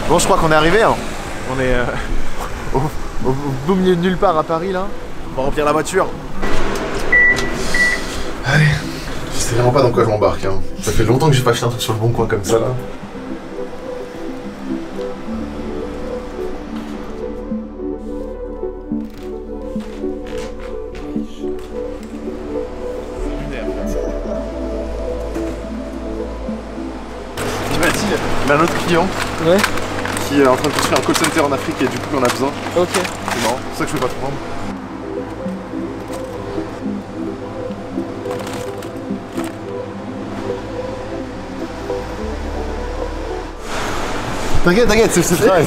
Bon, je crois qu'on est arrivé, hein. On est au beau milieu de nulle part à Paris, là. On va remplir la voiture. Allez, je sais vraiment pas dans quoi je m'embarque, hein. Ça fait longtemps que j'ai pas acheté un truc sur le bon coin comme ça, là. Il a un autre client qui est en train de construire un call center en Afrique et du coup on a besoin. Ok. C'est marrant, c'est pour ça que je peux pas te prendre. T'inquiète, t'inquiète, c'est le travail.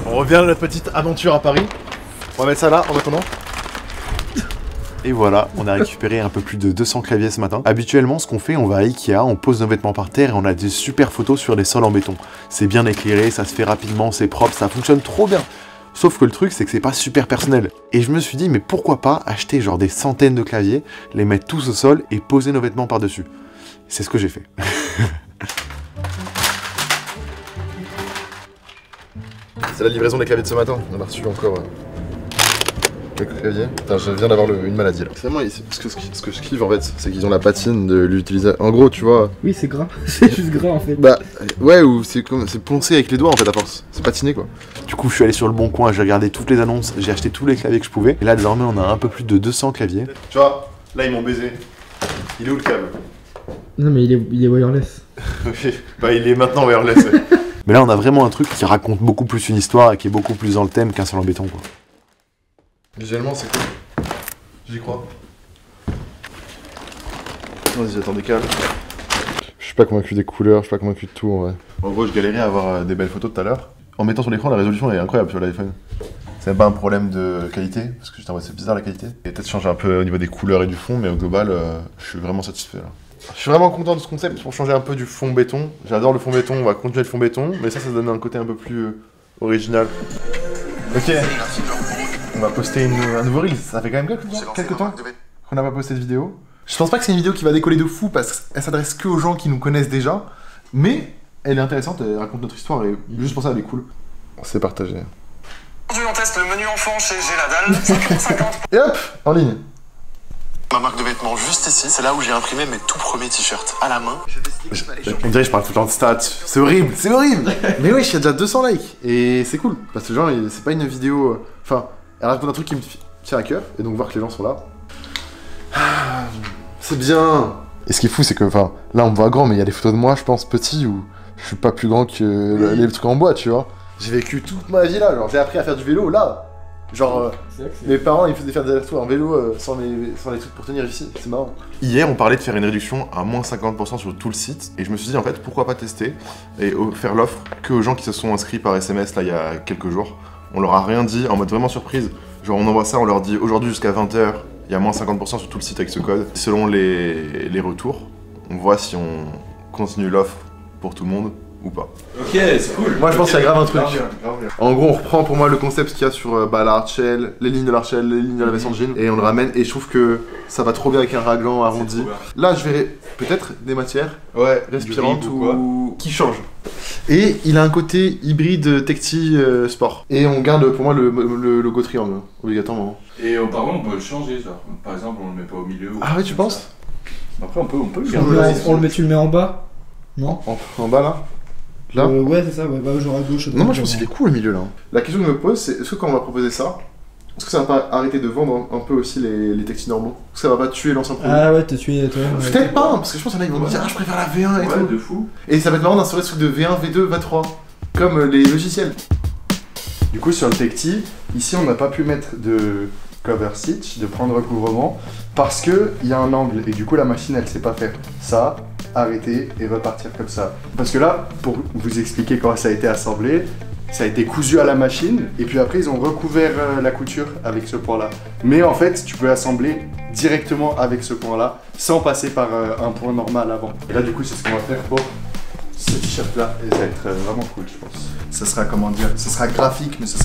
On revient à notre petite aventure à Paris. On va mettre ça là en attendant. Et voilà, on a récupéré un peu plus de 200 claviers ce matin. Habituellement, ce qu'on fait, on va à Ikea, on pose nos vêtements par terre et on a des super photos sur les sols en béton. C'est bien éclairé, ça se fait rapidement, c'est propre, ça fonctionne trop bien. Sauf que le truc, c'est que c'est pas super personnel. Et je me suis dit, mais pourquoi pas acheter genre des centaines de claviers, les mettre tous au sol et poser nos vêtements par-dessus. C'est ce que j'ai fait. C'est la livraison des claviers de ce matin. On a reçu encore... quelques claviers. Putain, je viens d'avoir une maladie là. C'est moi, ce que je kiffe en fait, c'est qu'ils ont la patine de l'utiliser. En gros, tu vois. Oui, c'est gras. C'est juste gras en fait. Bah, ouais, ou c'est poncé avec les doigts en fait à force. C'est patiné quoi. Du coup, je suis allé sur le bon coin, j'ai regardé toutes les annonces, j'ai acheté tous les claviers que je pouvais. Et là, désormais, on a un peu plus de 200 claviers. Tu vois, là, ils m'ont baisé. Il est où le câble? Non, mais il est wireless. Ok, bah, il est maintenant wireless. Ouais. Mais là, on a vraiment un truc qui raconte beaucoup plus une histoire et qui est beaucoup plus dans le thème qu'un sol en béton quoi. Visuellement, c'est cool. J'y crois. Vas-y, attends, décale. Je suis pas convaincu des couleurs, je suis pas convaincu de tout en vrai. En gros, je galérais à avoir des belles photos tout à l'heure. En mettant sur l'écran, la résolution elle est incroyable sur l'iPhone. C'est même pas un problème de qualité, parce que c'est bizarre la qualité. Et peut-être changer un peu au niveau des couleurs et du fond, mais au global, je suis vraiment satisfait là. Je suis vraiment content de ce concept pour changer un peu du fond béton. J'adore le fond béton, on va continuer le fond béton, mais ça donne un côté un peu plus original. Ok. On va poster un nouveau reel, ça fait quand même quelques temps qu'on n'a pas posté de vidéo. Je pense pas que c'est une vidéo qui va décoller de fou parce qu'elle s'adresse que aux gens qui nous connaissent déjà, mais elle est intéressante, elle raconte notre histoire et juste pour ça elle est cool. C'est partagé. Aujourd'hui on teste le menu enfant chez Géladal, 50-50. Et hop, en ligne. Ma marque de vêtements juste ici, c'est là où j'ai imprimé mes tout premiers t-shirts à la main. On dirait que je parle tout le temps de stats, c'est horrible, c'est horrible. Mais oui, il y a déjà 200 likes et c'est cool parce que genre c'est pas une vidéo, enfin... Elle raconte un truc qui me tient à cœur, et donc voir que les gens sont là. C'est bien. Et ce qui est fou, c'est que, enfin, là on me voit grand, mais il y a des photos de moi, je pense, petit, où je suis pas plus grand que les trucs en bois, tu vois. J'ai vécu toute ma vie là, genre j'ai appris à faire du vélo là. Genre, mes parents ils me faisaient faire des allers-retours en vélo sans les trucs pour tenir ici, c'est marrant. Hier, on parlait de faire une réduction à moins 50% sur tout le site, et je me suis dit en fait, pourquoi pas tester et faire l'offre que aux gens qui se sont inscrits par SMS là il y a quelques jours. On leur a rien dit, en mode vraiment surprise. Genre on envoie ça, on leur dit aujourd'hui jusqu'à 20h, il y a moins 50% sur tout le site avec ce code. Selon les retours, on voit si on continue l'offre pour tout le monde ou pas. Ok, c'est cool. Moi je pense qu'il y a grave un truc. Grave bien. En gros on reprend pour moi le concept qu'il y a sur la hardshell, les lignes de l'hardshell, les lignes de la veste en jean, et on le ramène et je trouve que ça va trop bien avec un raglan arrondi. Là je verrai peut-être des matières respirantes ou qui changent. Et il a un côté hybride Tecti sport. Et on garde pour moi le logo triangle, obligatoirement. Et par contre, on peut le changer, genre. Par exemple, on le met pas au milieu. Ah ouais, tu penses? Après, on peut le garder. Tu le mets en bas? Non? En bas là? Là ouais, c'est ça, ouais, bah, genre à gauche. Non, moi je pense qu'il est cool le milieu là. La question que je me pose, c'est est-ce que quand on va proposer ça, est-ce que ça va pas arrêter de vendre un peu aussi les Tecti normaux? Est-ce que ça va pas tuer l'ancien produit? Ah ouais, t'as tué toi. Peut-être pas, parce que je pense qu'il y en a qui vont me dire ah je préfère la V1 et tout. De fou. Et ça va être marrant d'instaurer ce truc de V1, V2, V3, comme les logiciels. Du coup sur le Tecti, ici on n'a pas pu mettre de cover stitch, de prendre recouvrement, parce que il y a un angle et du coup la machine elle sait pas faire ça, arrêter et repartir comme ça. Parce que là, pour vous expliquer comment ça a été assemblé, ça a été cousu à la machine et puis après ils ont recouvert la couture avec ce point-là. Mais en fait, tu peux assembler directement avec ce point-là sans passer par un point normal avant. Et là du coup, c'est ce qu'on va faire pour ce t-shirt-là et ça va être vraiment cool, je pense. Ça sera, comment dire, ça sera graphique, mais ça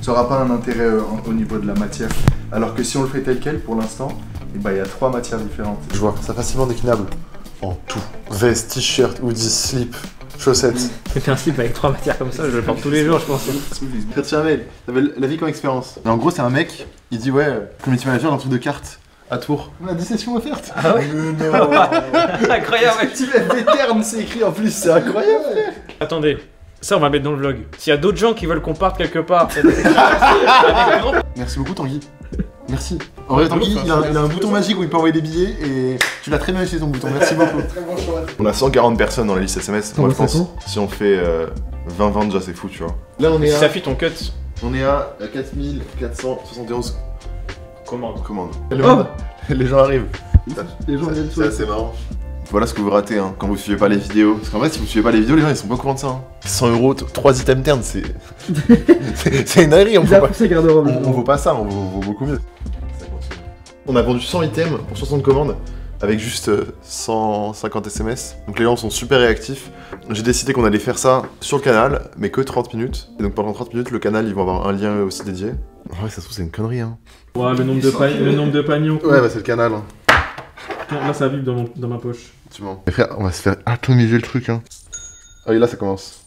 aura pas un intérêt au niveau de la matière. Alors que si on le fait tel quel, pour l'instant, il y a 3 matières différentes. Je vois, c'est facilement déclinable. En tout. Veste, t-shirt, hoodie, slip, chaussettes. J'ai un slip avec 3 matières comme ça, je le porte tous les jours, je pense. Chrétien Mail, la vie comme expérience. Mais en gros, c'est un mec, il dit ouais, community manager dans un truc de cartes à Tours. On a 10 sessions offertes. Ah ouais. Incroyable. Active des termes, c'est écrit en plus, c'est incroyable. Attendez, ça on va mettre dans le vlog. S'il y a d'autres gens qui veulent qu'on parte quelque part, Merci beaucoup Tanguy. Merci. En vrai, Tanguy, il a un bouton magique où il peut envoyer des billets et tu l'as très bien utilisé ton bouton. Merci beaucoup. Très bon choix. On a 140 personnes dans la liste SMS. Moi, je pense si on fait 20-20 déjà, c'est fou, tu vois. Là, on est si à. ça fit ton cut. On est à 4471 commandes. Oh. Les gens arrivent. Les gens viennent C'est assez marrant. Voilà ce que vous ratez hein, quand vous suivez pas les vidéos. Parce qu'en vrai, si vous suivez pas les vidéos, les gens ils sont pas au courant de ça. Hein. 100 €, 3 items ternes, c'est. c'est une dinguerie, on vaut pas ça, on vaut beaucoup mieux. On a vendu 100 items pour 60 commandes avec juste 150 SMS. Donc les gens sont super réactifs. J'ai décidé qu'on allait faire ça sur le canal, mais que 30 minutes. Et donc pendant 30 minutes, le canal, ils vont avoir un lien aussi dédié. Ouais, ça se trouve, c'est une connerie. Hein. Ouais, le nombre de paniers. Ouais, bah c'est le canal. Hein. Là, ça vibre dans ma poche. Tu mens. Mais frère, on va se faire atomiser le truc. Hein. Ah oui, là, ça commence.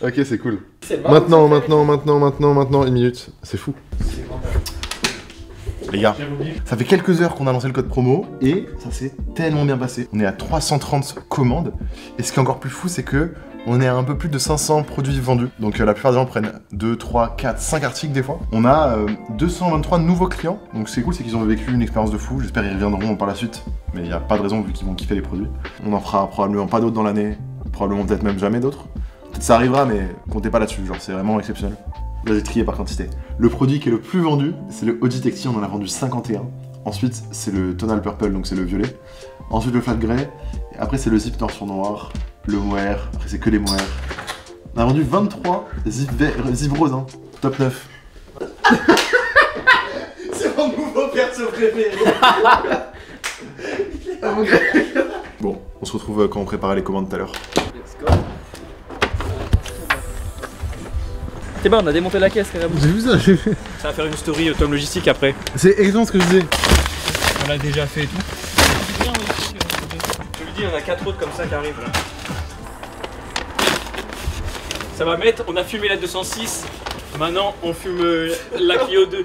Ok, c'est cool. Maintenant, 1 minute. C'est fou. Les gars, ça fait quelques heures qu'on a lancé le code promo et ça s'est tellement bien passé. On est à 330 commandes et ce qui est encore plus fou, c'est que on est à un peu plus de 500 produits vendus. Donc la plupart des gens prennent 2, 3, 4, 5 articles des fois. On a 223 nouveaux clients. Donc c'est cool, c'est qu'ils ont vécu une expérience de fou. J'espère qu'ils reviendront par la suite. Mais il n'y a pas de raison vu qu'ils vont kiffer les produits. On en fera probablement pas d'autres dans l'année. Probablement peut-être même jamais d'autres. Peut-être ça arrivera, mais comptez pas là-dessus. Genre c'est vraiment exceptionnel. Là j'ai trié par quantité. Le produit qui est le plus vendu, c'est le Auditexty, on en a vendu 51. Ensuite, c'est le Tonal Purple, donc c'est le violet. Ensuite, le Flat Grey. Et après, c'est le Zip Noir sur Noir, le mohair. Après, c'est que les mohairs. On a vendu 23 Zip Rose, hein. Top 9. C'est mon nouveau perso préféré. Bon, on se retrouve quand on préparait les commandes tout à l'heure. C'est bon, on a démonté la caisse carrément. J'ai vu ça, j'ai vu. Ça va faire une story Tom Logistique après. C'est exactement ce que je disais. On l'a déjà fait et tout. Je lui dis, on a 4 autres comme ça qui arrivent là. Ça va mettre, on a fumé la 206, maintenant on fume la Clio 2.